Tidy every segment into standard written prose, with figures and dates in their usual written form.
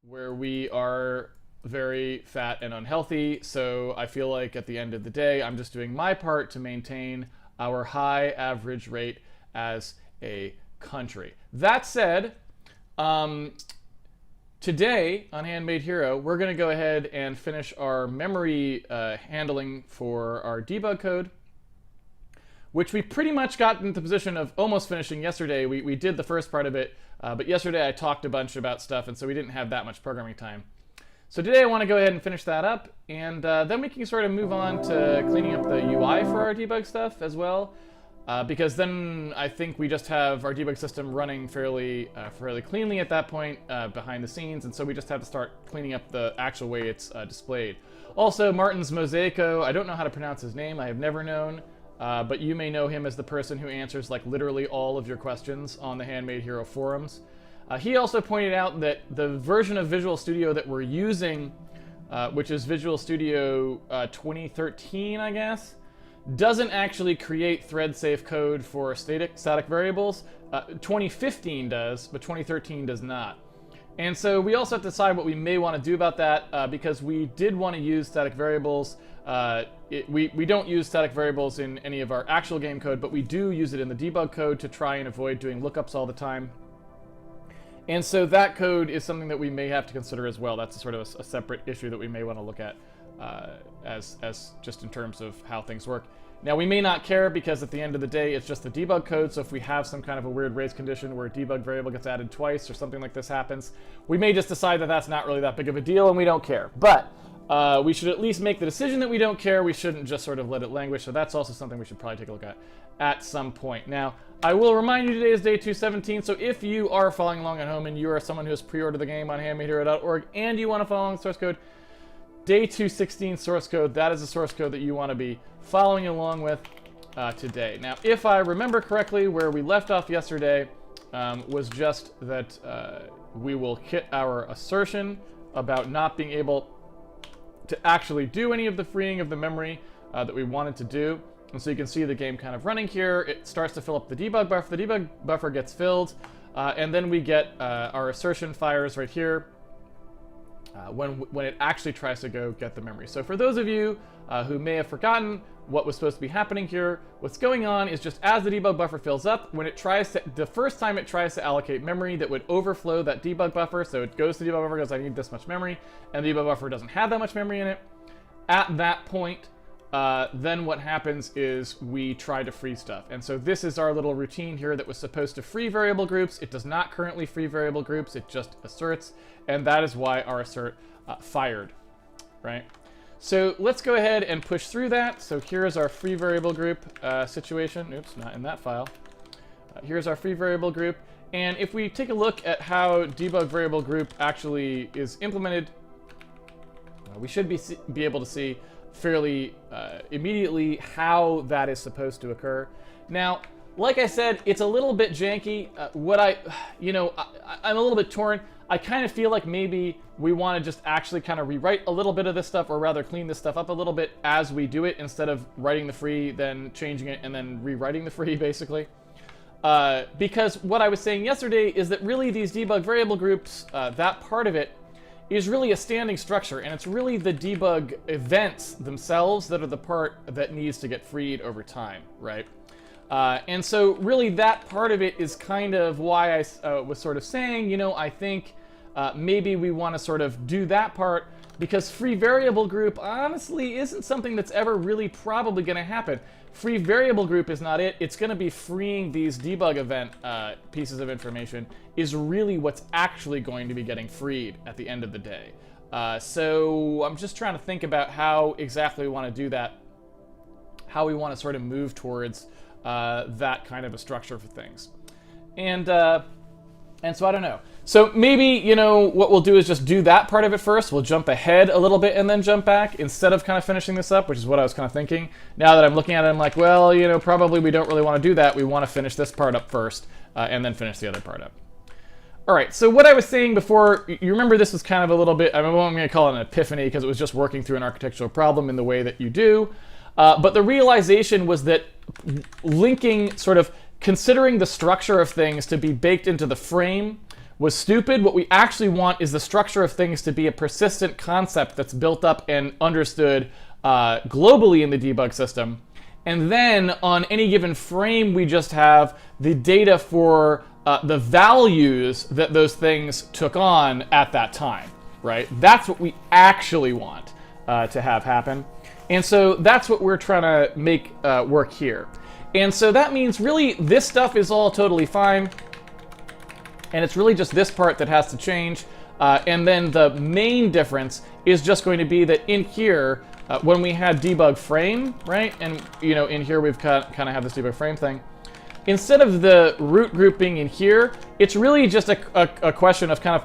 where we are very fat and unhealthy. So I feel like at the end of the day, I'm just doing my part to maintain our high average rate as a country. That said, today on Handmade Hero, we're going to go ahead and finish our memory handling for our debug code, which we pretty much got into the position of almost finishing yesterday. We did the first part of it, but yesterday I talked a bunch about stuff, and so we didn't have that much programming time. So today I want to go ahead and finish that up, and then we can sort of move on to cleaning up the UI for our debug stuff as well, because then I think we just have our debug system running fairly cleanly at that point behind the scenes, and so we just have to start cleaning up the actual way it's displayed. Also, Martin's Mosaico, I don't know how to pronounce his name, I have never known. But you may know him as the person who answers like literally all of your questions on the Handmade Hero forums. He also pointed out that the version of Visual Studio that we're using, which is Visual Studio 2013, I guess, doesn't actually create thread-safe code for static variables. 2015 does, but 2013 does not. And so we also have to decide what we may want to do about that, because we did want to use static variables. We don't use static variables in any of our actual game code, but we do use it in the debug code to try and avoid doing lookups all the time. And so that code is something that we may have to consider as well. That's a sort of a separate issue that we may want to look at as just in terms of how things work. Now, we may not care because at the end of the day, it's just the debug code, so if we have some kind of a weird race condition where a debug variable gets added twice or something like this happens, we may just decide that that's not really that big of a deal and we don't care. But we should at least make the decision that we don't care. We shouldn't just sort of let it languish, so that's also something we should probably take a look at some point. Now, I will remind you today is day 217, so if you are following along at home and you are someone who has pre-ordered the game on handmadehero.org and you want to follow along the source code, day 216 source code, that is the source code that you want to be following along with today. Now, if I remember correctly, where we left off yesterday was just that we will hit our assertion about not being able to actually do any of the freeing of the memory that we wanted to do. And so you can see the game kind of running here. It starts to fill up the debug buffer. The debug buffer gets filled, and then we get our assertion fires right here when it actually tries to go get the memory. So for those of you who may have forgotten what was supposed to be happening here, what's going on is just as the debug buffer fills up, when it tries to, the first time it tries to allocate memory, that would overflow that debug buffer. So it goes to the debug buffer, goes, I need this much memory, and the debug buffer doesn't have that much memory in it. At that point, then what happens is we try to free stuff. And so this is our little routine here that was supposed to free variable groups. It does not currently free variable groups, it just asserts, and that is why our assert fired, right? So let's go ahead and push through that. So here's our free variable group situation. Oops, not in that file. Here's our free variable group. And if we take a look at how debug variable group actually is implemented, we should be able to see fairly immediately how that is supposed to occur. Now, like I said, it's a little bit janky. I'm a little bit torn. I kind of feel like maybe we want to just actually kind of rewrite a little bit of this stuff, or rather clean this stuff up a little bit as we do it, instead of writing the free, then changing it, and then rewriting the free, basically. Because what I was saying yesterday is that really these debug variable groups, that part of it, is really a standing structure, and it's really the debug events themselves that are the part that needs to get freed over time, right? And so really that part of it is kind of why I was sort of saying, I think maybe we want to sort of do that part, because free variable group honestly isn't something that's ever really probably going to happen. Free variable group is not it. It's going to be freeing these debug event pieces of information is really what's actually going to be getting freed at the end of the day. So I'm just trying to think about how exactly we want to do that, how we want to sort of move towards that kind of a structure for things. And so I don't know. So maybe, what we'll do is just do that part of it first. We'll jump ahead a little bit and then jump back instead of kind of finishing this up, which is what I was kind of thinking. Now that I'm looking at it, I'm like, well, probably we don't really want to do that. We want to finish this part up first and then finish the other part up. All right, so what I was saying before, you remember this was kind of a little bit, I'm going to call it an epiphany because it was just working through an architectural problem in the way that you do. But the realization was that linking, sort of considering the structure of things to be baked into the frame was stupid. What we actually want is the structure of things to be a persistent concept that's built up and understood globally in the debug system. And then on any given frame, we just have the data for the values that those things took on at that time, right? That's what we actually want to have happen. And so that's what we're trying to make work here. And so that means really this stuff is all totally fine. And it's really just this part that has to change. And then the main difference is just going to be that in here, when we had debug frame, right? And in here we've kind of have this debug frame thing. Instead of the root group being in here, it's really just a question of kind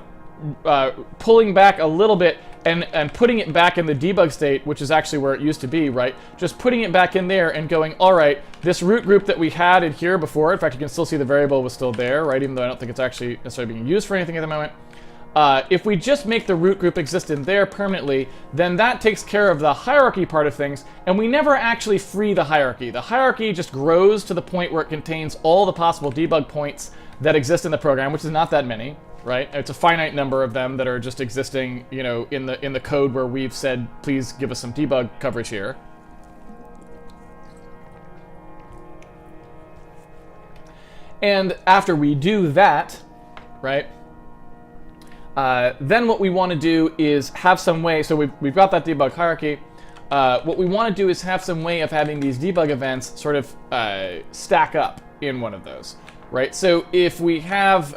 of pulling back a little bit and putting it back in the debug state, which is actually where it used to be, right? Just putting it back in there and going, all right, this root group that we had in here before, in fact, you can still see the variable was still there, right? Even though I don't think it's actually necessarily being used for anything at the moment. If we just make the root group exist in there permanently, then that takes care of the hierarchy part of things, and we never actually free the hierarchy. The hierarchy just grows to the point where it contains all the possible debug points that exist in the program, which is not that many, right? It's a finite number of them that are just existing, in the code where we've said, please give us some debug coverage here. And after we do that, right? Then what we want to do is have some way, so we've got that debug hierarchy. What we want to do is have some way of having these debug events sort of stack up in one of those, right? So if we have,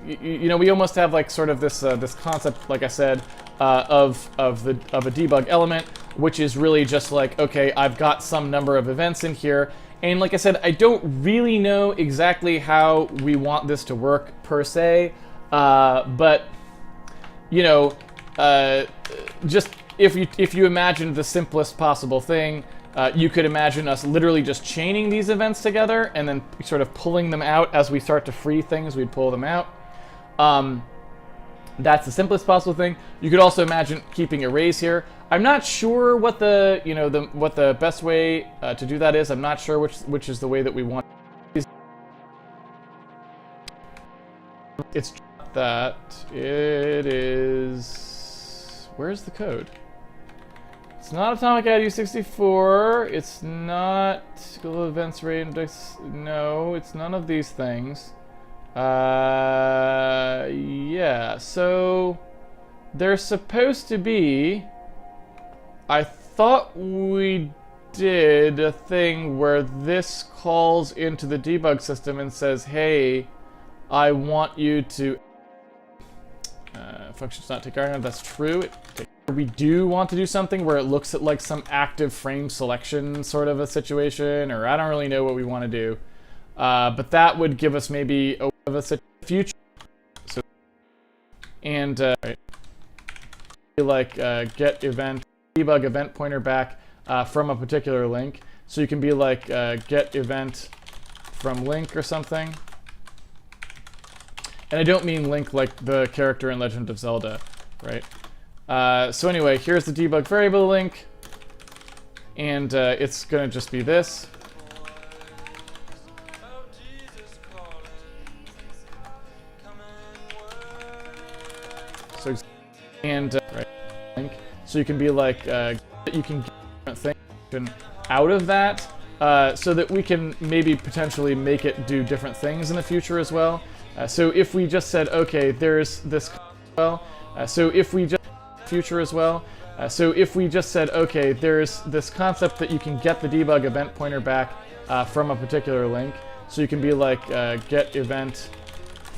we almost have like sort of this this concept, like I said, of a debug element, which is really just like, okay, I've got some number of events in here. And like I said, I don't really know exactly how we want this to work per se, but just if you imagine the simplest possible thing, you could imagine us literally just chaining these events together and then sort of pulling them out as we start to free things. We'd pull them out. That's the simplest possible thing. You could also imagine keeping arrays here. I'm not sure what the what the best way to do that is. I'm not sure which is the way that we want. It's that it is. Where's the code? It's not Atomic ID 64. It's not Global Events Rate Index. No, it's none of these things. Yeah, so there's supposed to be, I thought we did a thing where this calls into the debug system and says, hey, I want you to functions not take argument. That's true. We do want to do something where it looks at like some active frame selection sort of a situation, or I don't really know what we want to do. But that would give us maybe a future. So, and like get event, debug event pointer back from a particular link. So you can be like get event from link or something. And I don't mean link like the character in Legend of Zelda, right? So anyway, here's the debug variable link. And it's going to just be this. So, and right, link. So you can be like, you can get different things out of that, so that we can maybe potentially make it do different things in the future as well. So if we just said, okay, there's this, so if we just future as well. So if we just said, okay, there's this concept that you can get the debug event pointer back from a particular link. So you can be like get event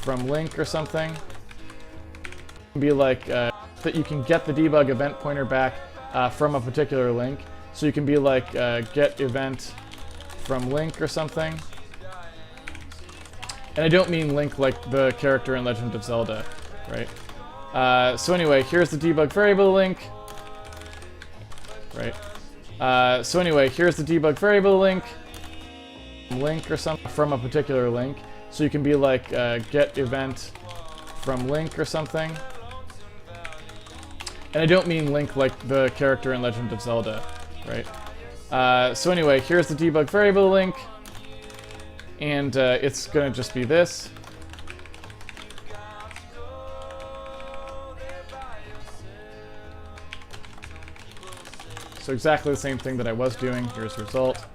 from link or something. Be like that you can get the debug event pointer back from a particular link. So you can be like get event from link or something. And I don't mean link like the character in Legend of Zelda, right? So anyway, here's the debug variable link, right? So anyway, here's the debug variable link or something from a particular link. So you can be like get event from link or something. And I don't mean link like the character in Legend of Zelda, right? So anyway, here's the debug variable link. And it's going to just be this. So exactly the same thing that I was doing. Here's result.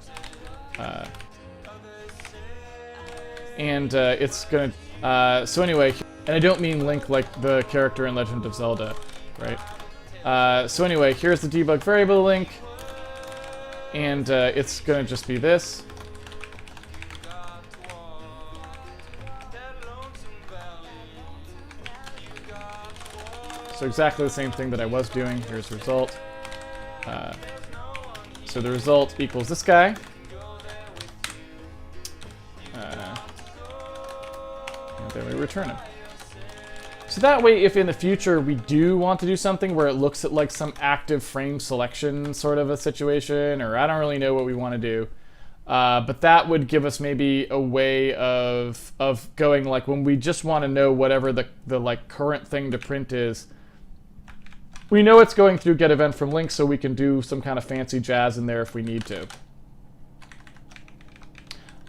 It's gonna, so anyway, and I don't mean Link like the character in Legend of Zelda, right? So anyway, here's the debug variable Link, and it's gonna just be this. So exactly the same thing that I was doing. Here's result. So the result equals this guy. And then we return him. So that way, if in the future we do want to do something where it looks at like some active frame selection sort of a situation, or I don't really know what we want to do, but that would give us maybe a way of going like when we just want to know whatever the like current thing to print is. We know it's going through get event from link, so we can do some kind of fancy jazz in there if we need to.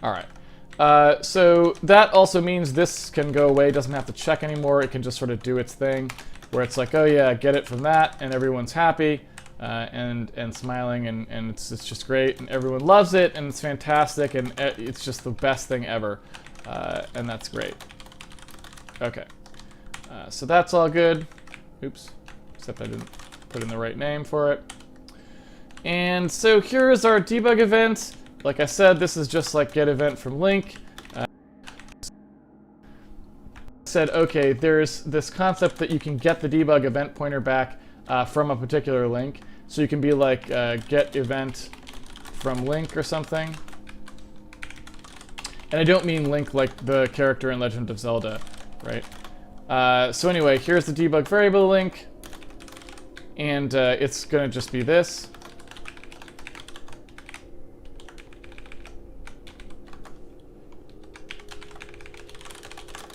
All right. So that also means this can go away. Doesn't have to check anymore. It can just sort of do its thing, where it's like, oh yeah, get it from that, and everyone's happy and smiling, and it's just great, and everyone loves it, and it's fantastic, and it's just the best thing ever, and that's great. Okay. So that's all good. Oops. Except I didn't put in the right name for it. And so here is our debug event. Like I said, this is just like get event from link. Said, okay, there's this concept that you can get the debug event pointer back from a particular link. So you can be like get event from link or something. And I don't mean link like the character in Legend of Zelda, right? So anyway, here's the debug variable link. And it's going to just be this.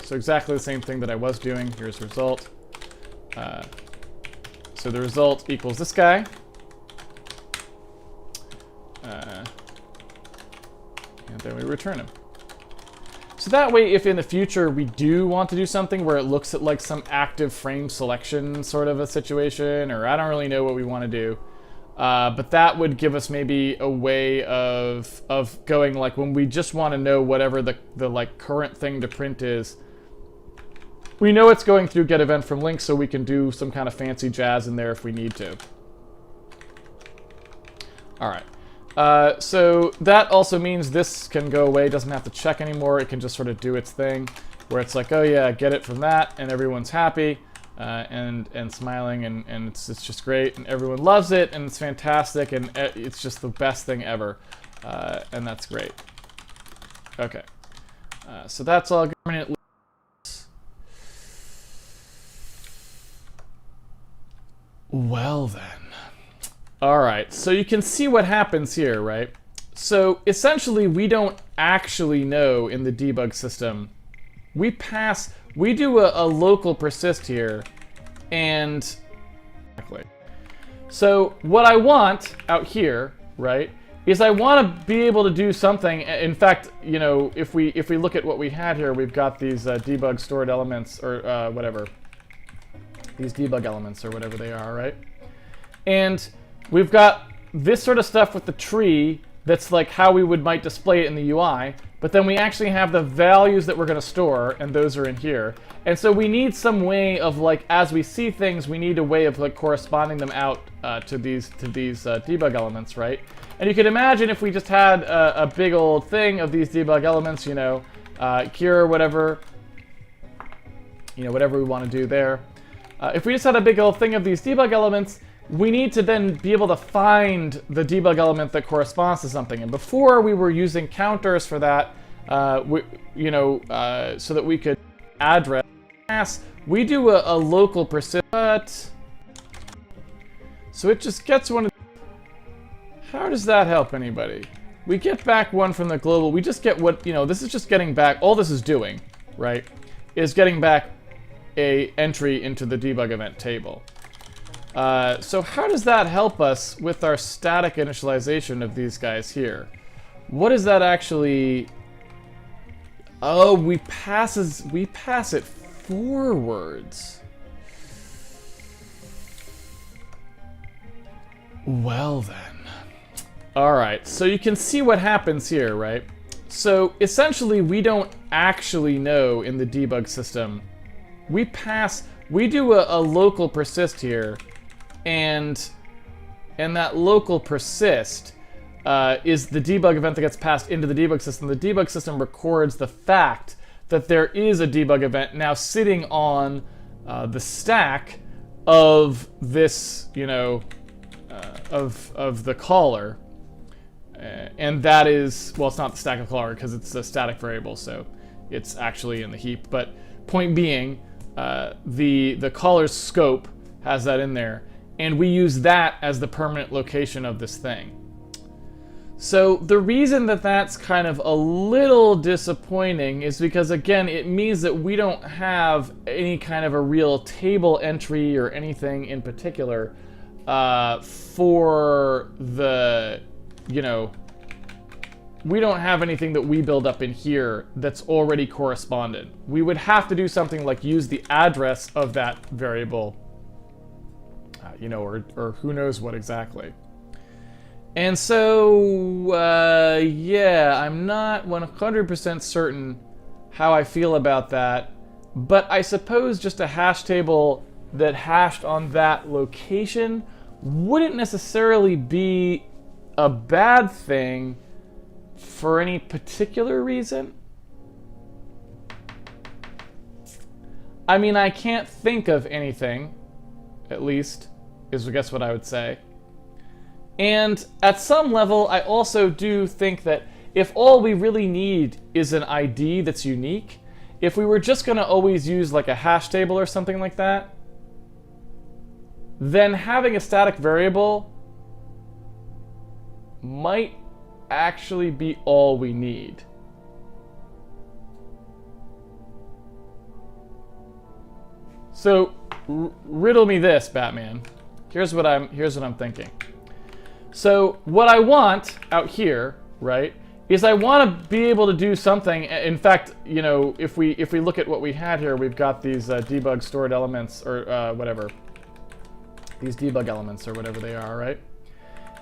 So exactly the same thing that I was doing. Here's result. So the result equals this guy. And then we return him. So that way, if in the future we do want to do something where it looks at like some active frame selection sort of a situation, or I don't really know what we want to do, but that would give us maybe a way of going like when we just want to know whatever the like current thing to print is. We know it's going through get event from link, so we can do some kind of fancy jazz in there if we need to. All right. So that also means this can go away. Doesn't have to check anymore. It can just sort of do its thing, where it's like, oh yeah, get it from that, and everyone's happy and smiling, and it's just great, and everyone loves it, and it's fantastic, and it's just the best thing ever, and that's great. Okay, so that's all good. Well then. All right, so you can see what happens here, right? So essentially, we don't actually know in the debug system. We do a local persist here, and so what I want out here, right, is I want to be able to do something. In fact, you know, if we look at what we had here, we've got these debug stored elements, or whatever, these debug elements or whatever they are, right? And we've got this sort of stuff with the tree that's like how we might display it in the UI, but then we actually have the values that we're going to store, and those are in here. And so we need some way of like, as we see things, we need a way of like corresponding them out to these debug elements, right? And you can imagine if we just had a big old thing of these debug elements, you know, here or whatever, you know, whatever we want to do there. If we just had a big old thing of these debug elements, we need to then be able to find the debug element that corresponds to something. And before we were using counters for that, so that we could address. We do a local persist. So it just gets one. How does that help anybody? We get back one from the global. We just get what, you know, this is just getting back. All this is doing, right, is getting back a entry into the debug event table. So how does that help us with our static initialization of these guys here? What is that actually? Oh, we pass it forwards. Well then. All right, so you can see what happens here, right? So essentially we don't actually know in the debug system. We do a local persist here, and that local persist is the debug event that gets passed into the debug system. The debug system records the fact that there is a debug event now sitting on the stack of this, of the caller. And that is, well, it's not the stack of caller because it's a static variable, so it's actually in the heap. But point being, the caller's scope has that in there, and we use that as the permanent location of this thing. So the reason that that's kind of a little disappointing is because, again, it means that we don't have any kind of a real table entry or anything in particular for the, we don't have anything that we build up in here that's already corresponded. We would have to do something like use the address of that variable, or who knows what exactly. And so, yeah, I'm not 100% certain how I feel about that, but I suppose just a hash table that hashed on that location wouldn't necessarily be a bad thing for any particular reason. I mean, I can't think of anything, at least, is I guess what I would say. And at some level, I also do think that if all we really need is an ID that's unique, if we were just going to always use like a hash table or something like that, then having a static variable might actually be all we need. So, riddle me this, Batman. Here's what I'm thinking. So what I want out here, right, is I want to be able to do something. In fact, if we look at what we had here, we've got these debug stored elements, or whatever, these debug elements or whatever they are, right?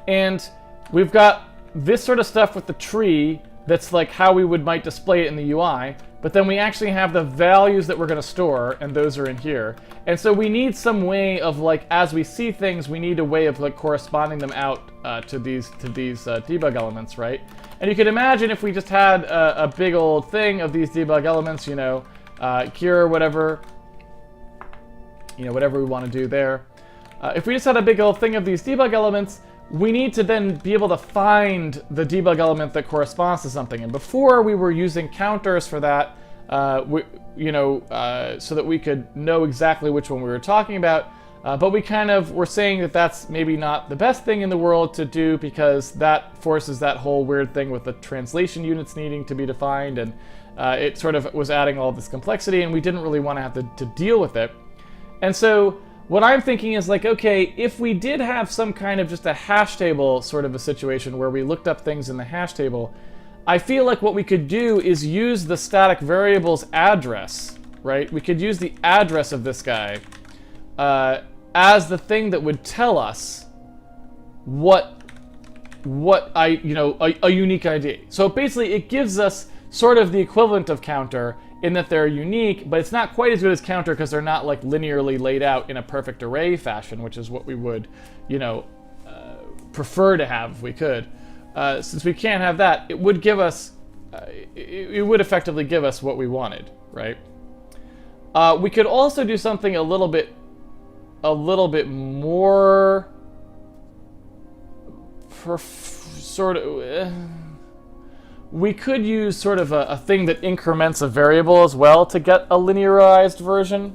And we've got this sort of stuff with the tree that's like how we might display it in the UI, but then we actually have the values that we're going to store, and those are in here. And so we need some way of, like, as we see things, we need a way of like corresponding them out to these debug elements, right? And you can imagine if we just had a big old thing of these debug elements, here or whatever, whatever we want to do there. If we just had a big old thing of these debug elements, we need to then be able to find the debug element that corresponds to something. And before we were using counters for that, so that we could know exactly which one we were talking about. But we kind of were saying that that's maybe not the best thing in the world to do because that forces that whole weird thing with the translation units needing to be defined, and it sort of was adding all this complexity, and we didn't really want to have to deal with it. And so what I'm thinking is like, okay, if we did have some kind of just a hash table sort of a situation where we looked up things in the hash table, I feel like what we could do is use the static variable's address, right? We could use the address of this guy as the thing that would tell us a unique ID. So basically it gives us sort of the equivalent of counter in that they're unique, but it's not quite as good as counter because they're not like linearly laid out in a perfect array fashion, which is what we would, prefer to have if we could. Since we can't have that, it would give us, it would effectively give us what we wanted, right? We could also do something a little bit more we could use sort of a thing that increments a variable as well to get a linearized version.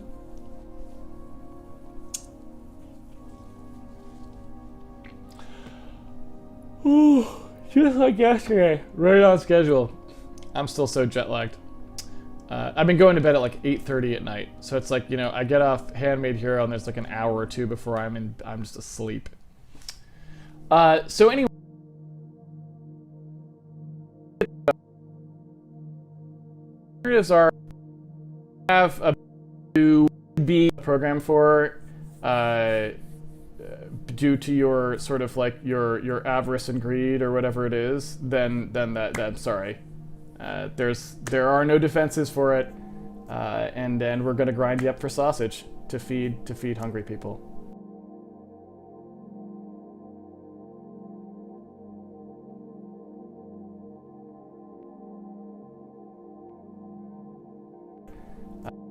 Ooh, just like yesterday, right on schedule. I'm still so jet lagged. I've been going to bed at like 8:30 at night, so it's like, I get off Handmade Hero and there's like an hour or two before I'm just asleep. So anyway, alternatives are have a to be program for due to your sort of like your avarice and greed or whatever it is, then that sorry, there are no defenses for it, and then we're gonna grind you up for sausage to feed hungry people.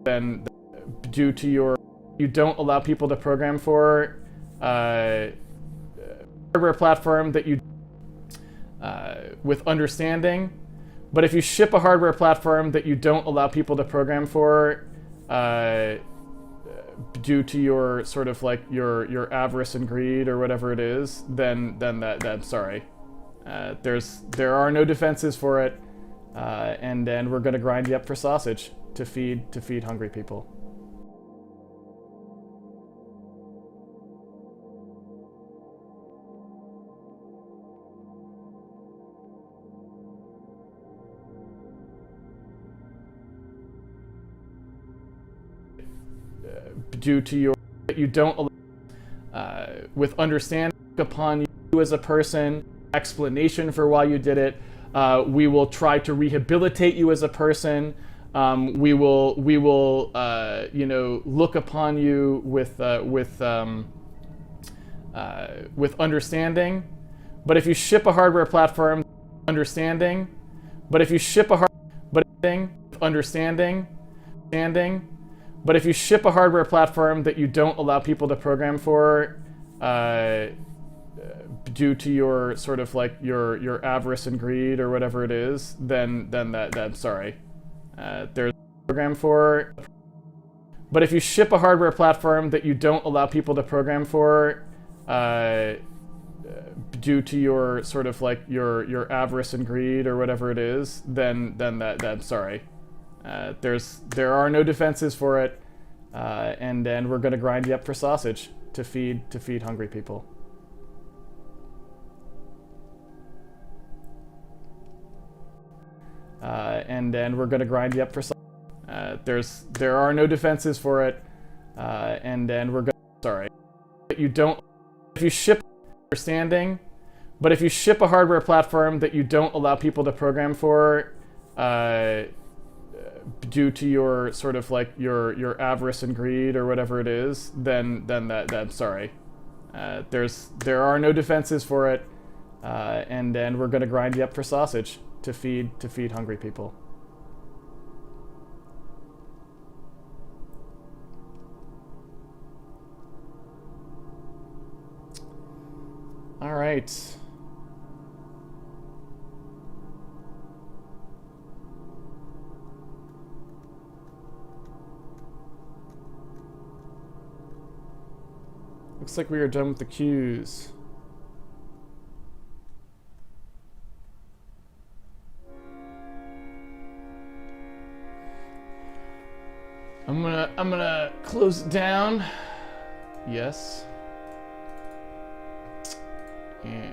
Then due to you don't allow people to program for hardware platform that you with understanding, but if you ship a hardware platform that you don't allow people to program for due to your sort of like your avarice and greed or whatever it is, then that sorry, there are no defenses for it, and then we're gonna grind you up for sausage to feed hungry people. Due to you don't with understanding upon you as a person, explanation for why you did it. We will try to rehabilitate you as a person. We will look upon you with understanding. But if you ship a hardware platform, understanding. But if you ship a But if you ship a hardware platform that you don't allow people to program for due to your sort of like your avarice and greed or whatever it is, then that sorry, there's a program for. But if you ship a hardware platform that you don't allow people to program for due to your sort of like your avarice and greed or whatever it is, then that sorry, there are no defenses for it, and then we're gonna grind you up for sausage to feed hungry people. And then we're gonna grind you up for there are no defenses for it, and then we're gonna sorry, if you ship understanding, but if you ship a hardware platform that you don't allow people to program for due to your sort of like your avarice and greed or whatever it is, then that sorry, there are no defenses for it, and then we're gonna grind you up for sausage to feed hungry people. All right. Looks like we are done with the cues. I'm gonna close it down. Yes. And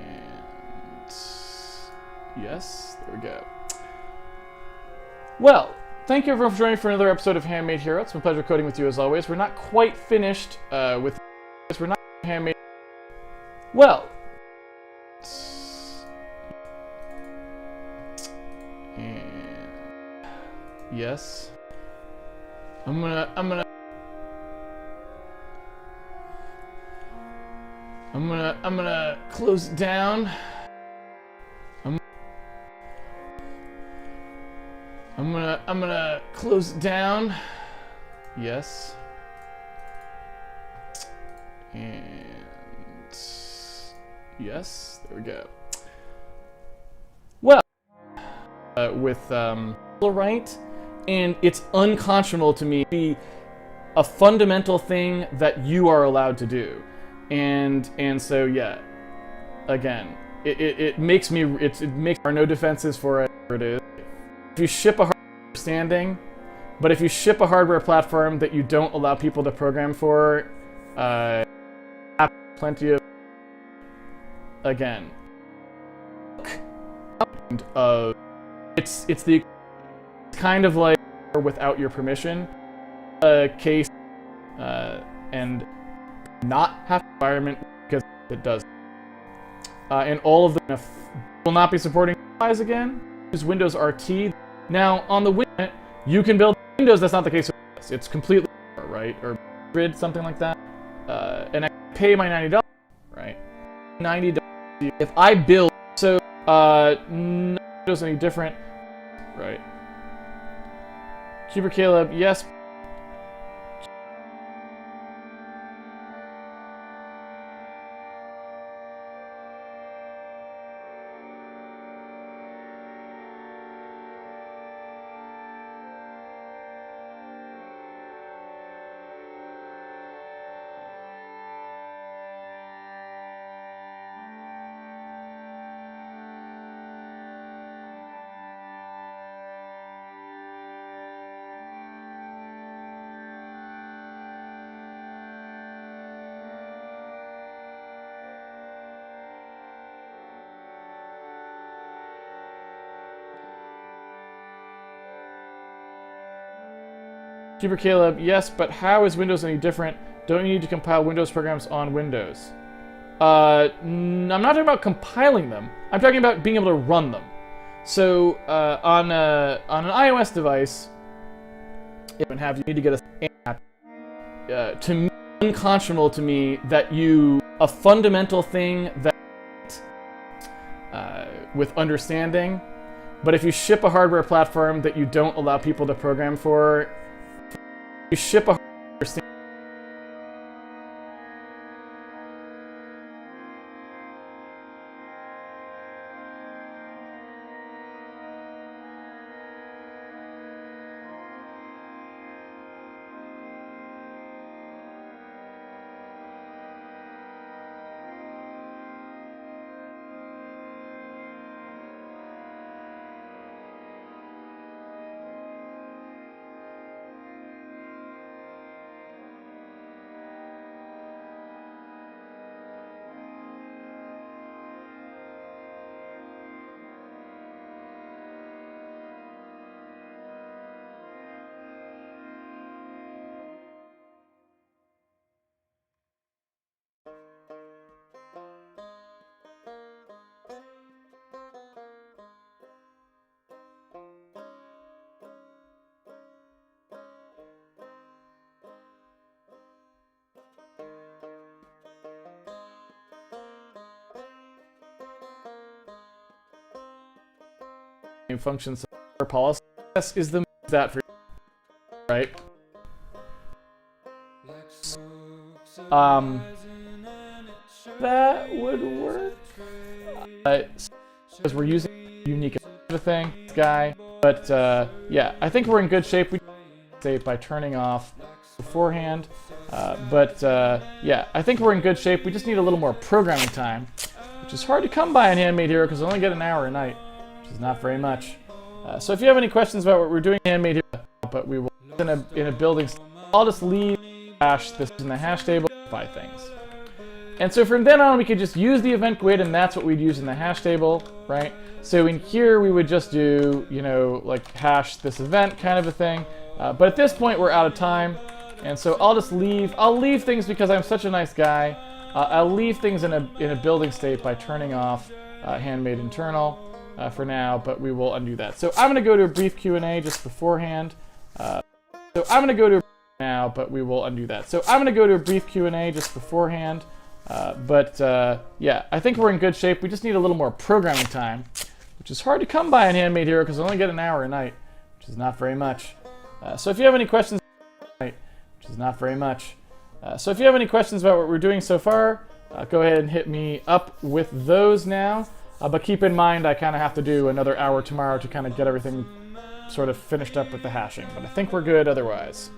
yes, there we go. Well, thank you everyone for joining for another episode of Handmade Hero. It's been a pleasure coding with you as always. We're not quite finished with Handmade. Well, and yes, I'm gonna close it down. I'm gonna close it down. Yes. And yes, there we go. Well, with right, and it's unconscionable to me to be a fundamental thing that you are allowed to do, and so yeah, again, it makes me it makes there are no defenses for it. It is. If you ship a understanding, but if you ship a hardware platform that you don't allow people to program for, plenty of again of it's the kind of like without your permission case and not have environment because that does. And all of them will not be supporting files again. Use Windows RT. Now, on the Windows, you can build Windows. That's not the case with this. It's completely right, or grid, something like that. And I pay my $90, right? $90. If I build, so Windows any different, right? Keeper Caleb, yes. Keeper Caleb, yes, but how is Windows any different? Don't you need to compile Windows programs on Windows? I'm not talking about compiling them. I'm talking about being able to run them. So on an iOS device, you need to get a app. To me, unconscionable to me that a fundamental thing that with understanding, but if you ship a hardware platform that you don't allow people to program for, you ship a functions or policy is that for right. That would work. Because we're using unique thing, guy. But yeah, I think we're in good shape. We say by turning off beforehand. Yeah, I think we're in good shape. We just need a little more programming time, which is hard to come by in Handmade Hero because I only get an hour a night, which is not very much. So if you have any questions about what we're doing in Handmade Hero, but we will in a building, I'll just leave hash this in the hash table by things. And so from then on, we could just use the event GUID, and that's what we'd use in the hash table, right? So in here, we would just do, like hash this event kind of a thing. But at this point, we're out of time. And so I'll leave things because I'm such a nice guy. I'll leave things in a building state by turning off Handmade internal for now, but we will undo that. So I'm going to go to a brief Q&A just beforehand. So I'm going to go to now, but we will undo that. So I'm going to go to a brief Q&A just beforehand. Yeah, I think we're in good shape. We just need a little more programming time, which is hard to come by in Handmade Hero because I only get an hour a night, which is not very much. So if you have any questions, So if you have any questions about what we're doing so far, go ahead and hit me up with those now. But keep in mind, I kind of have to do another hour tomorrow to kind of get everything sort of finished up with the hashing. But I think we're good otherwise.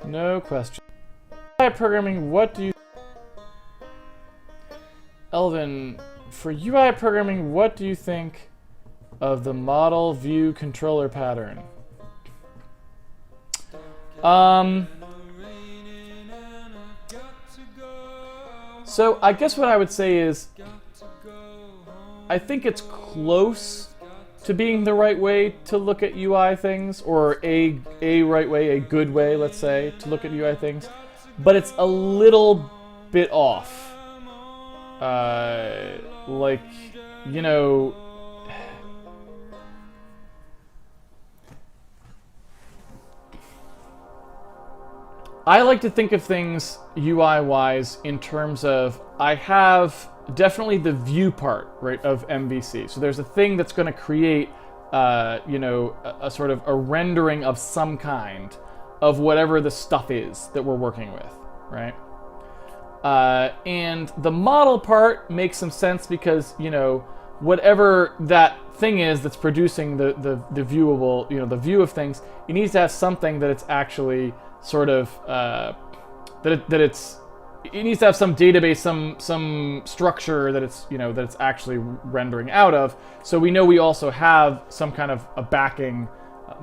No question. UI programming, what do you... Elvin, for UI programming, what do you think of the model view controller pattern? So I guess what I would say is, I think it's close to being the right way to look at UI things, or a right way, a good way, let's say, to look at UI things, but it's a little bit off. Like, you know, I like to think of things UI-wise in terms of, I have definitely the view part, right, of MVC. So there's a thing that's going to create, you know, a sort of a rendering of some kind of whatever the stuff is that we're working with, right? And the model part makes some sense because, you know, whatever that thing is that's producing the viewable, you know, the view of things, it needs to have something that it's actually sort of, it needs to have some database, some structure that it's, you know, that it's actually rendering out of. So we know we also have some kind of a backing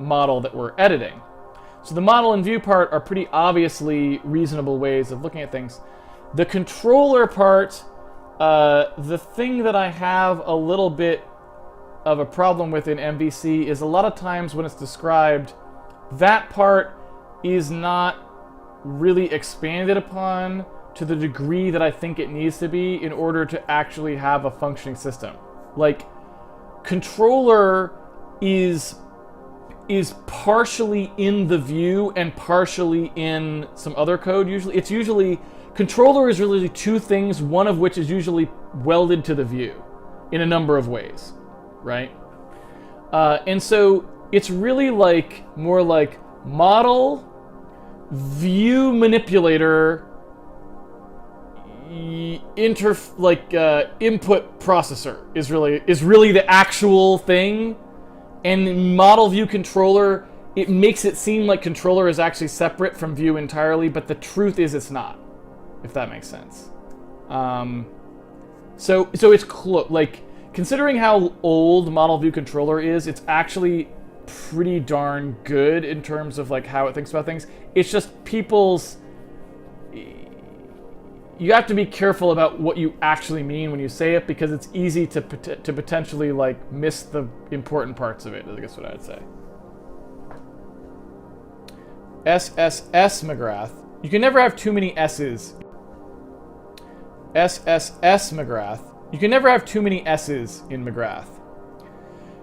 model that we're editing. So the model and view part are pretty obviously reasonable ways of looking at things. The controller part, the thing that I have a little bit of a problem with in MVC is a lot of times when it's described, that part is not really expanded upon to the degree that I think it needs to be in order to actually have a functioning system. Like, controller is partially in the view and partially in some other code usually. It's usually, controller is really two things, one of which is usually welded to the view in a number of ways, right? And so it's really like, more like model, view manipulator, input processor is really the actual thing. And model view controller, it makes it seem like controller is actually separate from view entirely, but the truth is it's not, if that makes sense. So it's like, considering how old model view controller is, it's actually pretty darn good in terms of like how it thinks about things. It's just people's, you have to be careful about what you actually mean when you say it, because it's easy to potentially like miss the important parts of it, I guess what I'd say. SSS McGrath. You can never have too many S's. SSS McGrath. You can never have too many S's in McGrath.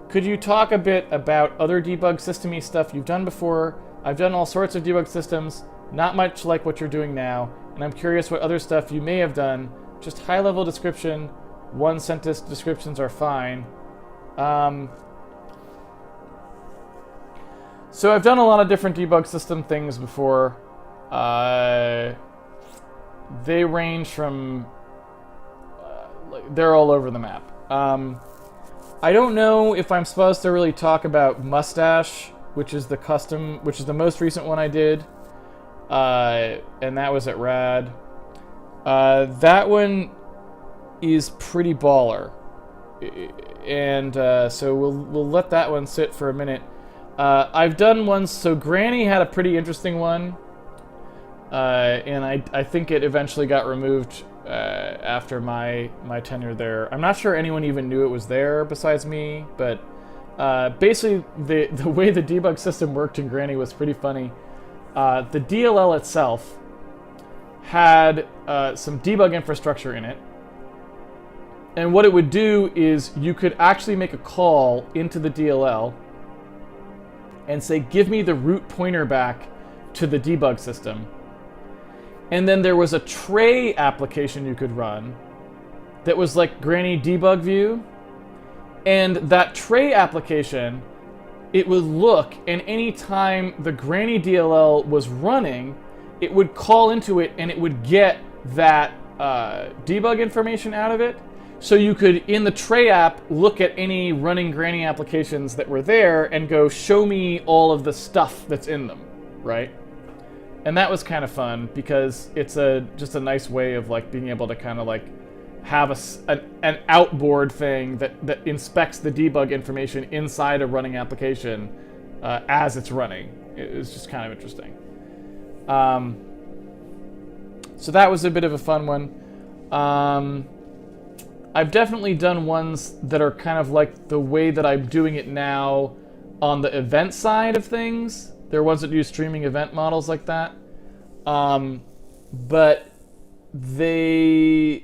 Could you talk a bit about other debug system-y stuff you've done before? I've done all sorts of debug systems, not much like what you're doing now, and I'm curious what other stuff you may have done. Just high-level description, one-sentence descriptions are fine. So I've done a lot of different debug system things before. They range from, they're all over the map. I don't know if I'm supposed to really talk about Mustache, which is the most recent one I did. And that was at Rad. That one is pretty baller. And so we'll let that one sit for a minute. I've done ones, so Granny had a pretty interesting one. And I think it eventually got removed after my tenure there. I'm not sure anyone even knew it was there besides me, but basically the way the debug system worked in Granny was pretty funny. The DLL itself had some debug infrastructure in it, and what it would do is you could actually make a call into the DLL and say, give me the root pointer back to the debug system. And then there was a tray application you could run that was like Granny debug view. And that tray application, it would look, and anytime the Granny DLL was running, it would call into it and it would get that debug information out of it. So you could, in the tray app, look at any running Granny applications that were there and go, show me all of the stuff that's in them, right? And that was kind of fun because it's just a nice way of like being able to kind of like have an outboard thing that inspects the debug information inside a running application as it's running. It was just kind of interesting. So that was a bit of a fun one. I've definitely done ones that are kind of like the way that I'm doing it now on the event side of things. There are ones that use streaming event models like that. But the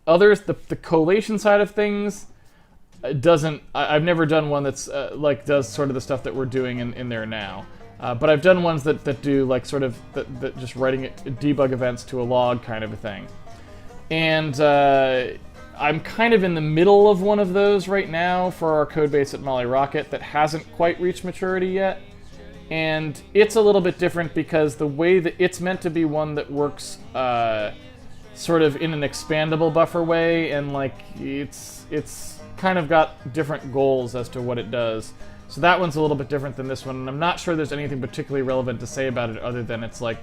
others, the collation side of things, doesn't. I've never done one that's like does sort of the stuff that we're doing in there now. But I've done ones that do like sort of that just writing it debug events to a log kind of a thing. And I'm kind of in the middle of one of those right now for our code base at Molly Rocket that hasn't quite reached maturity yet. And it's a little bit different because the way that it's meant to be one that works sort of in an expandable buffer way, and like it's kind of got different goals as to what it does. So that one's a little bit different than this one, and I'm not sure there's anything particularly relevant to say about it other than it's like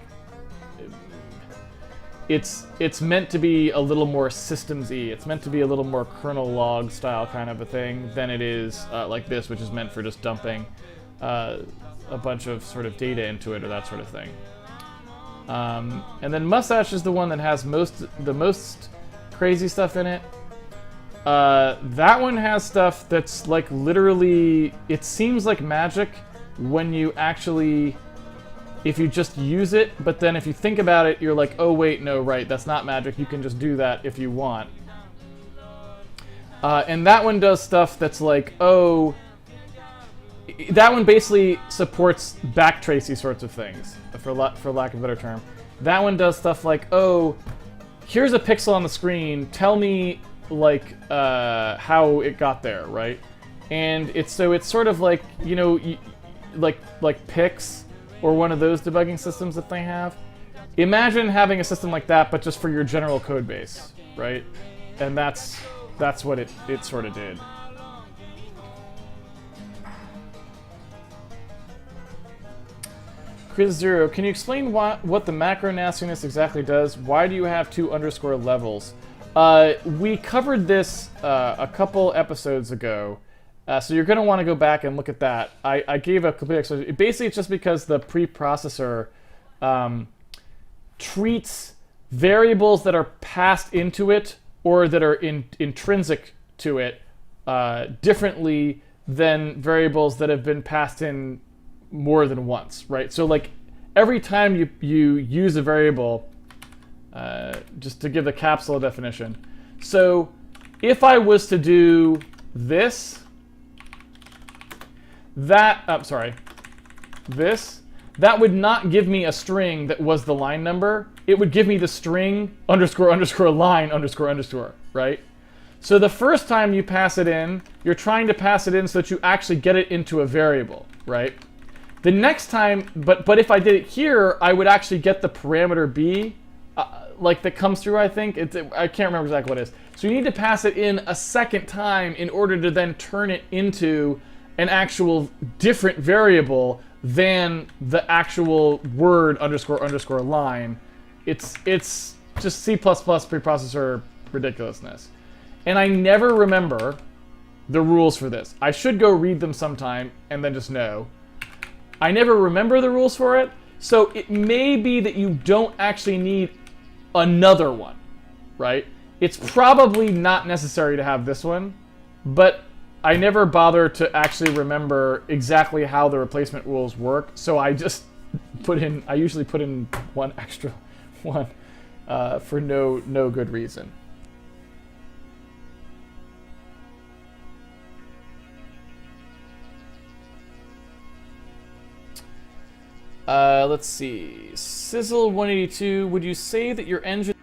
it's meant to be a little more systems-y. It's meant to be a little more kernel log style kind of a thing than it is like this, which is meant for just dumping a bunch of sort of data into it or that sort of thing. And then Mustache is the one that has the most crazy stuff in it. That one has stuff that's like literally, it seems like magic when you actually, if you just use it, but then if you think about it, you're like, oh wait, no, right, that's not magic. You can just do that if you want. And that one does stuff that's like, oh, that one basically supports backtracey sorts of things, for lack of a better term. That one does stuff like, oh, here's a pixel on the screen, tell me like how it got there, right? And it's sort of like, you know, like Pix or one of those debugging systems that they have. Imagine having a system like that, but just for your general code base, right? And that's what it sort of did. Chris Zero, can you explain what the macro nastiness exactly does? Why do you have 2 underscore levels? We covered this a couple episodes ago, so you're going to want to go back and look at that. I gave a complete explanation. Basically, it's just because the preprocessor treats variables that are passed into it or that are intrinsic to it differently than variables that have been passed in more than once, right? So like every time you use a variable, just to give the capsule a definition. So if I was to do this, that would not give me a string that was the line number. It would give me the string underscore underscore line underscore underscore, right? So the first time you pass it in, you're trying to pass it in so that you actually get it into a variable, right? The next time, but if I did it here, I would actually get the parameter b, like that comes through, I think. I can't remember exactly what it is. So you need to pass it in a second time in order to then turn it into an actual different variable than the actual word underscore underscore line. It's just C++ preprocessor ridiculousness. And I never remember the rules for this. I should go read them sometime and then just know. I never remember the rules for it, so it may be that you don't actually need another one, right? It's probably not necessary to have this one, but I never bother to actually remember exactly how the replacement rules work, so I just I usually put in one extra one for no good reason. Let's see. Sizzle 182, would you say that your engine...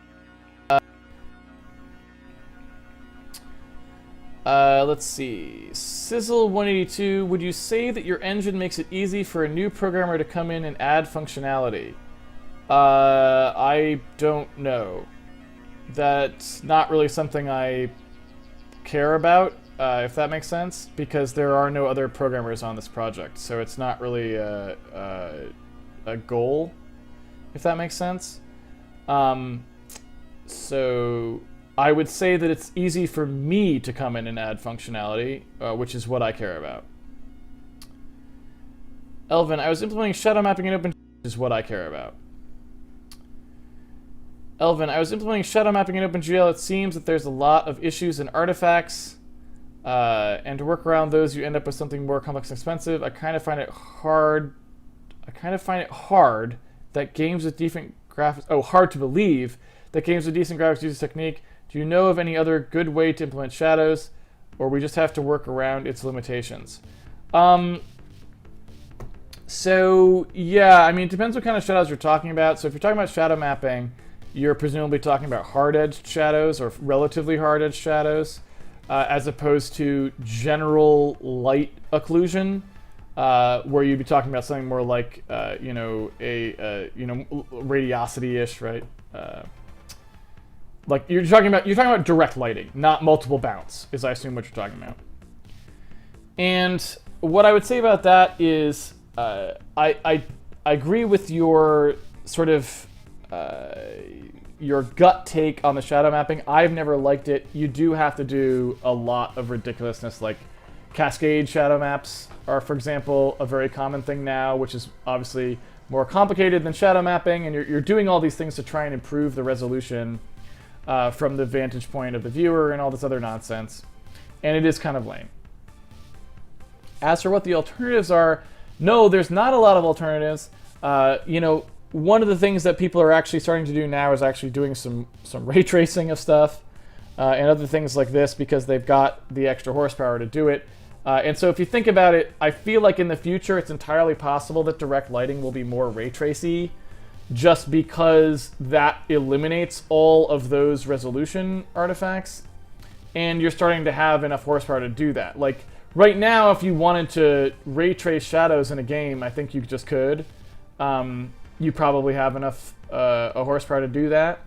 let's see. Sizzle 182, would you say that your engine makes it easy for a new programmer to come in and add functionality? I don't know. That's not really something I care about. if that makes sense, because there are no other programmers on this project, so it's not really a goal, if that makes sense. So I would say that it's easy for me to come in and add functionality, which is what I care about. Elvin, I was implementing shadow mapping in OpenGL, which is what I care about. Elvin, I was implementing shadow mapping in OpenGL. It seems that there's a lot of issues and artifacts, and to work around those, you end up with something more complex and expensive. I kind of find it hard. That games with decent graphics. Oh, hard to believe that games with decent graphics use this technique. Do you know of any other good way to implement shadows, or we just have to work around its limitations? So yeah, I mean, it depends what kind of shadows you're talking about. So if you're talking about shadow mapping, you're presumably talking about hard-edged shadows or relatively hard-edged shadows, as opposed to general light occlusion, where you'd be talking about something more like, radiosity-ish, right? Like you're talking about direct lighting, not multiple bounce, is I assume what you're talking about. And what I would say about that is, I agree with your sort of your gut take on the shadow mapping. I've never liked it. You do have to do a lot of ridiculousness, like cascade shadow maps are, for example, a very common thing now, which is obviously more complicated than shadow mapping, and you're doing all these things to try and improve the resolution from the vantage point of the viewer and all this other nonsense, and it is kind of lame. As for what the alternatives are, no, there's not a lot of alternatives. One of the things that people are actually starting to do now is actually doing some ray tracing of stuff and other things like this, because they've got the extra horsepower to do it. And so if you think about it, I feel like in the future it's entirely possible that direct lighting will be more ray tracy, just because that eliminates all of those resolution artifacts, and you're starting to have enough horsepower to do that. Like right now, if you wanted to ray trace shadows in a game, I think you just could. You probably have enough a horsepower to do that,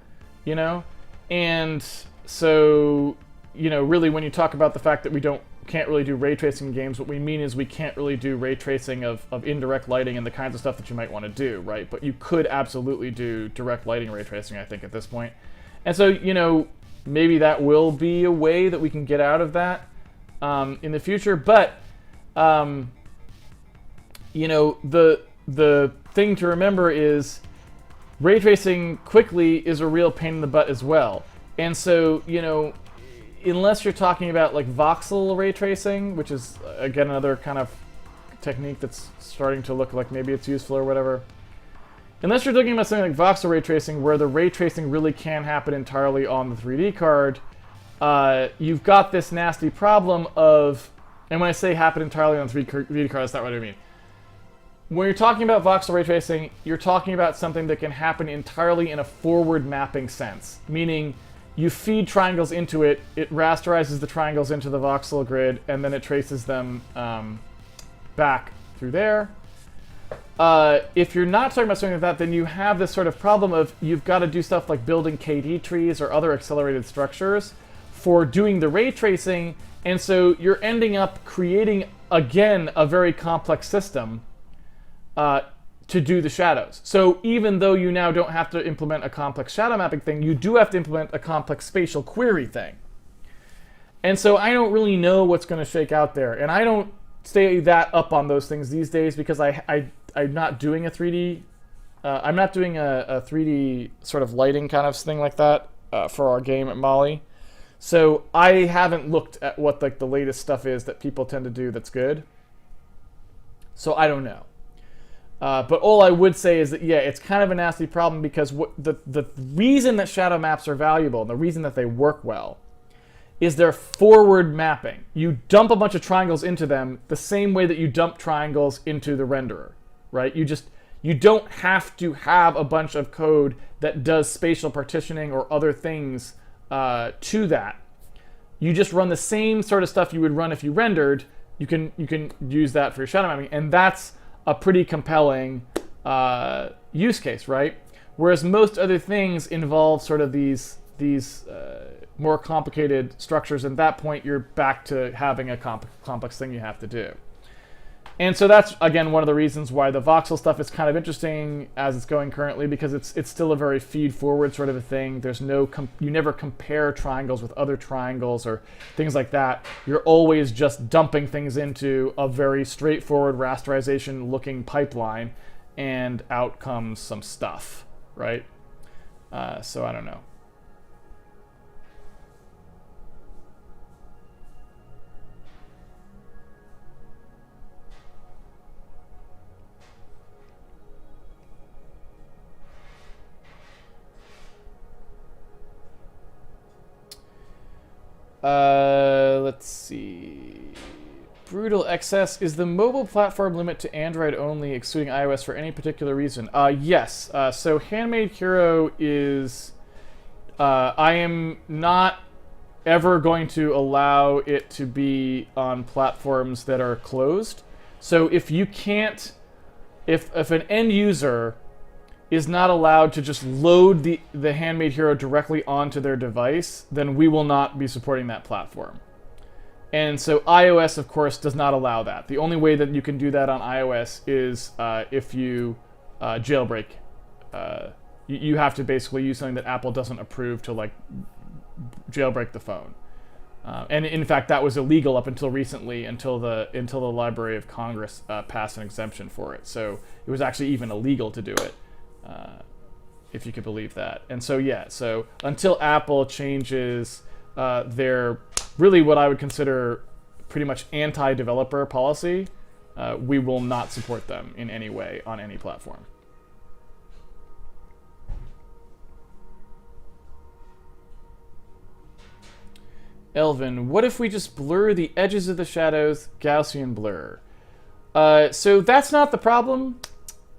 and so really when you talk about the fact that we can't really do ray tracing in games, what we mean is we can't really do ray tracing of indirect lighting and the kinds of stuff that you might want to do, right? But you could absolutely do direct lighting ray tracing, I think, at this point. And so, maybe that will be a way that we can get out of that in the future. But, the thing to remember is ray tracing quickly is a real pain in the butt as well. And so, unless you're talking about like voxel ray tracing, which is again another kind of technique that's starting to look like maybe it's useful or whatever. Unless you're talking about something like voxel ray tracing, where the ray tracing really can happen entirely on the 3D card, you've got this nasty problem of, and when I say happen entirely on the 3D card, that's not what I mean. When you're talking about voxel ray tracing, you're talking about something that can happen entirely in a forward mapping sense, meaning you feed triangles into it, it rasterizes the triangles into the voxel grid, and then it traces them back through there. If you're not talking about something like that, then you have this sort of problem of you've got to do stuff like building KD trees or other accelerated structures for doing the ray tracing, and so you're ending up creating, again, a very complex system to do the shadows. So even though you now don't have to implement a complex shadow mapping thing, you do have to implement a complex spatial query thing. And so I don't really know what's going to shake out there. And I don't stay that up on those things these days because I'm not doing a 3D, I'm not doing a 3D sort of lighting kind of thing like that for our game at Mali. So I haven't looked at what like the latest stuff is that people tend to do that's good. So I don't know. But all I would say is that, yeah, it's kind of a nasty problem because the reason that shadow maps are valuable and the reason that they work well is they're forward mapping. You dump a bunch of triangles into them the same way that you dump triangles into the renderer, right? You don't have to have a bunch of code that does spatial partitioning or other things to that. You just run the same sort of stuff you would run if you rendered. You can use that for your shadow mapping, and that's a pretty compelling use case, right? Whereas most other things involve sort of these these more complicated structures, and at that point you're back to having a complex thing you have to do. And so that's, again, one of the reasons why the voxel stuff is kind of interesting as it's going currently, because it's still a very feed-forward sort of a thing. There's no you never compare triangles with other triangles or things like that. You're always just dumping things into a very straightforward rasterization-looking pipeline, and out comes some stuff, right? So I don't know. Let's see. Brutal Excess. Is the mobile platform limit to Android only, excluding iOS, for any particular reason? Yes. So Handmade Hero is... I am not ever going to allow it to be on platforms that are closed. So if you can't... If an end user is not allowed to just load the Handmade Hero directly onto their device, then we will not be supporting that platform. And so iOS, of course, does not allow that. The only way that you can do that on iOS is if you jailbreak. You have to basically use something that Apple doesn't approve to, like, jailbreak the phone. And in fact, that was illegal up until recently, until the Library of Congress passed an exemption for it. So it was actually even illegal to do it. If you could believe that. And so, yeah, so until Apple changes their really what I would consider pretty much anti-developer policy, we will not support them in any way on any platform. Elvin, what if we just blur the edges of the shadows, Gaussian blur? So that's not the problem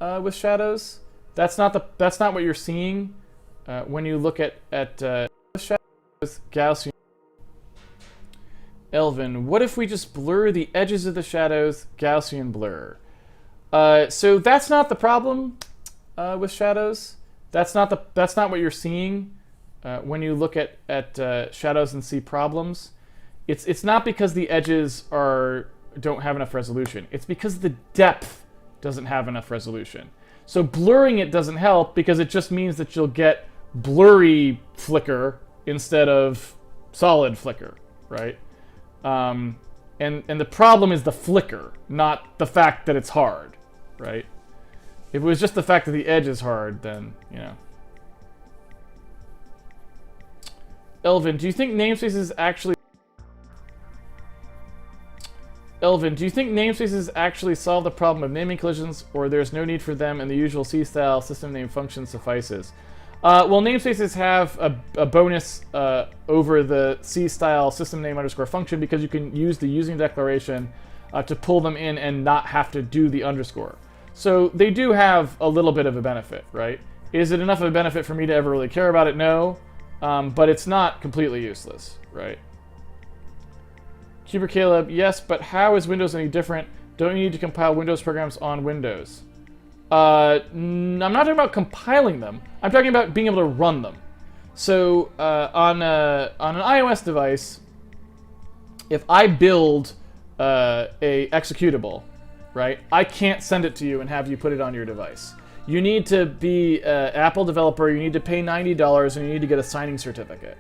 with shadows. That's not what you're seeing when you look at shadows, Gaussian. Elvin, what if we just blur the edges of the shadows, Gaussian blur? So that's not the problem with shadows. That's not what you're seeing when you look at shadows and see problems. It's not because the edges don't have enough resolution. It's because the depth doesn't have enough resolution. So blurring it doesn't help, because it just means that you'll get blurry flicker instead of solid flicker, right? And the problem is the flicker, not the fact that it's hard, right? If it was just the fact that the edge is hard, then, you know. Elvin, do you think namespaces actually solve the problem of naming collisions, or there's no need for them and the usual C-style system name function suffices? Well, namespaces have a bonus over the C-style system name underscore function, because you can use the using declaration to pull them in and not have to do the underscore. So they do have a little bit of a benefit, right? Is it enough of a benefit for me to ever really care about it? No. But it's not completely useless, right? Cuber Caleb, yes, but how is Windows any different? Don't you need to compile Windows programs on Windows? I'm not talking about compiling them. I'm talking about being able to run them. So on an iOS device, if I build a executable, right, I can't send it to you and have you put it on your device. You need to be an Apple developer, you need to pay $90, and you need to get a signing certificate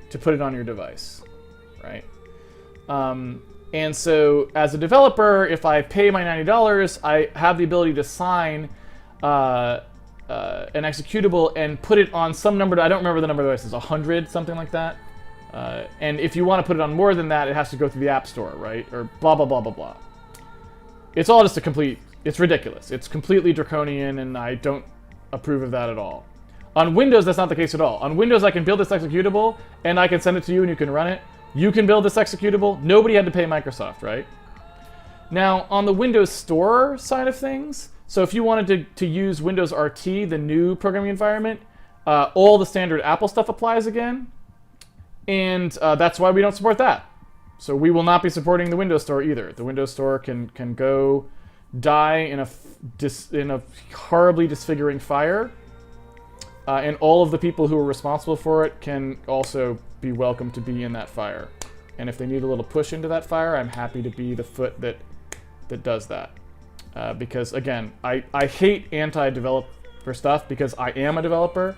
to put it on your device, right? And so as a developer, if I pay my $90, I have the ability to sign an executable and put it on some number. I don't remember the number of devices, 100, something like that. And if you want to put it on more than that, it has to go through the App Store, right? Or blah, blah, blah, blah, blah. It's all just it's ridiculous. It's completely draconian, and I don't approve of that at all. On Windows, that's not the case at all. On Windows, I can build this executable, and I can send it to you, and you can run it. You can build this executable. Nobody had to pay Microsoft, right? Now, on the Windows Store side of things, so if you wanted to use Windows RT, the new programming environment, all the standard Apple stuff applies again, and that's why we don't support that. So we will not be supporting the Windows Store either. The Windows Store can go die in a horribly disfiguring fire, and all of the people who are responsible for it can also be welcome to be in that fire. And if they need a little push into that fire, I'm happy to be the foot that does that. Because again, I hate anti-developer stuff because I am a developer.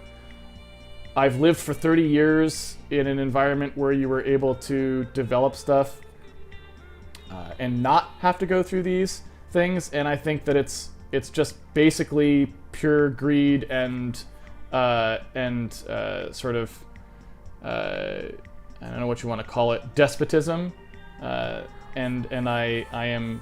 I've lived for 30 years in an environment where you were able to develop stuff and not have to go through these things, and I think that it's just basically pure greed and sort of I don't know what you want to call it, despotism, and I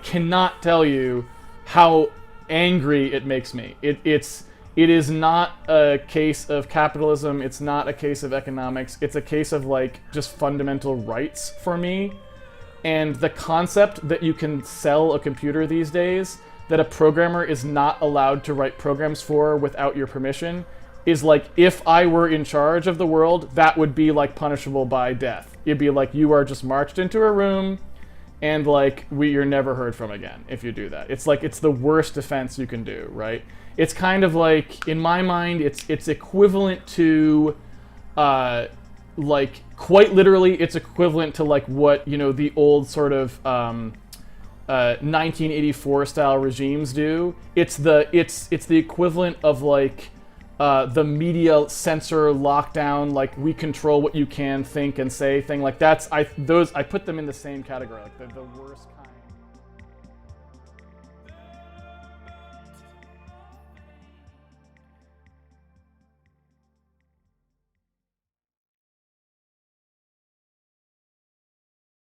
cannot tell you how angry it makes me. It is not a case of capitalism. It's not a case of economics. It's a case of like just fundamental rights for me. And the concept that you can sell a computer these days that a programmer is not allowed to write programs for without your permission is like, if I were in charge of the world, that would be like punishable by death. It'd be like you are just marched into a room and like you're never heard from again if you do that. It's like, it's the worst defense you can do, right? It's kind of like, in my mind, it's equivalent to, like, quite literally, it's equivalent to like what, you know, the old sort of 1984 style regimes do. It's the equivalent of like the media censor lockdown, like we control what you can think and say thing. Like I put them in the same category, like the worst kind.